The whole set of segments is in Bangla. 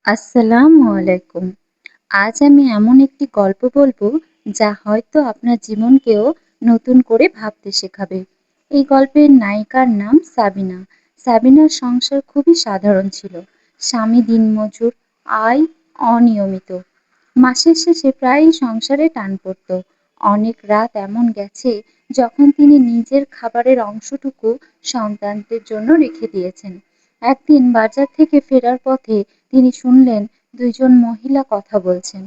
আসসালামু আলাইকুম। আজ আমি এমন একটি গল্প বলবো যা হয়তো আপনার জীবনকেও নতুন করে ভাবতে শেখাবে। এই গল্পের নায়িকার নাম সাবিনা। সাবিনার সংসার খুবই সাধারণ ছিল। স্বামী দিনমজুর, আয় অনিয়মিত। মাসের শেষে প্রায়ই সংসারে টান পড়তো। অনেক রাত এমন গেছে যখন তিনি নিজের খাবারের অংশটুকু সন্তানদের জন্য রেখে দিয়েছেন। একদিন বাজার থেকে ফেরার পথে তিনি শুনলেন দুইজন মহিলা কথা বলছেন।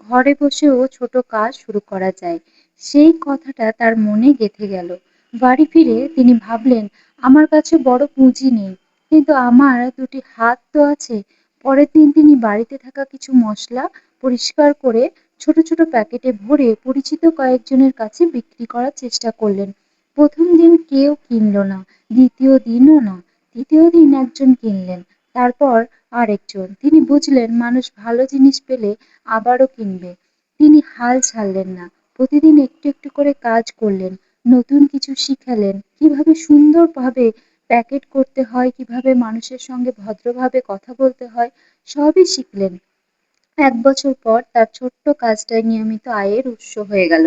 ঘরে বসেও ছোট কাজ শুরু করা যায়। সেই কথাটা তার মনে গেঁথে গেল। বাড়ি ফিরে তিনি ভাবলেন, আমার কাছে বড় পুঁজি নেই, কিন্তু আমার দুটি হাত তো আছে। পরের দিন তিনি বাড়িতে থাকা কিছু মসলা পরিষ্কার করে ছোট ছোট প্যাকেটে ভরে পরিচিত কয়েকজনের কাছে বিক্রি করার চেষ্টা করলেন। প্রথম দিন কেউ কিনলো না, দ্বিতীয় দিনও না, তৃতীয় দিন একজন কিনলেন, তারপর আরেকজন। তিনি বুঝলেন মানুষ ভালো জিনিস পেলে আবারও কিনবে। তিনি হাল ছাড়লেন না, প্রতিদিন একটু একটু করে কাজ করলেন, নতুন কিছু শিখালেন, কিভাবে সুন্দরভাবে প্যাকেট করতে হয়, কিভাবে মানুষের সঙ্গে ভদ্রভাবে কথা বলতে হয়, সবই শিখলেন। ১ বছর পর তার ছোট্ট কাজটাই নিয়মিত আয়ের উৎস হয়ে গেল।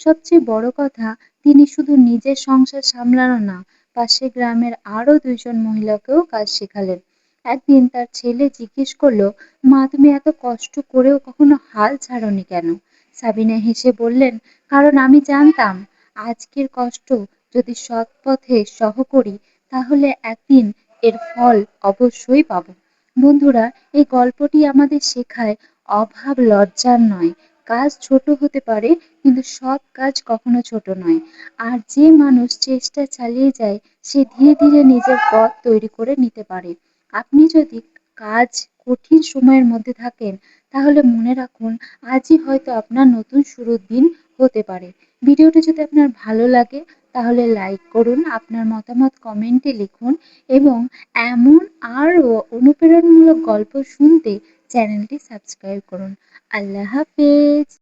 সবচেয়ে বড় কথা, তিনি শুধু নিজের সংসার সামলানো না, পাশের গ্রামের আরো ২ জন মহিলাকেও কাজ শেখালেন। একদিন তার ছেলে জিজ্ঞেস করলো, মা তুমি এত কষ্ট করেও কখনো হাল ছাড়োনি কেন? সাবিনা হেসে বললেন, কারণ আমি জানতাম আজকের কষ্ট যদি সৎ পথে সহ করি তাহলে একদিন এর ফল অবশ্যই পাবো। বন্ধুরা, এই গল্পটি আমাদের শেখায় অভাব লজ্জার নয়। কাজ ছোট হতে পারে, কিন্তু সব কাজ কখনো ছোট নয়। আর যে মানুষ চেষ্টা চালিয়ে যায় সে ধীরে ধীরে নিজের পথ তৈরি করে নিতে পারে। আপনি যদি কাজ কঠিন সময়ের মধ্যে থাকেন তাহলে মনে রাখুন আজই হয়তো আপনার নতুন শুরুর দিন হতে পারে। ভিডিওটি যদি আপনার ভালো লাগে তাহলে লাইক করুন, আপনার মতামত কমেন্টে লিখুন এবং এমন আরও অনুপ্রেরণামূলক গল্প শুনতে চ্যানেলটি সাবস্ক্রাইব করুন। আল্লাহ হাফেজ।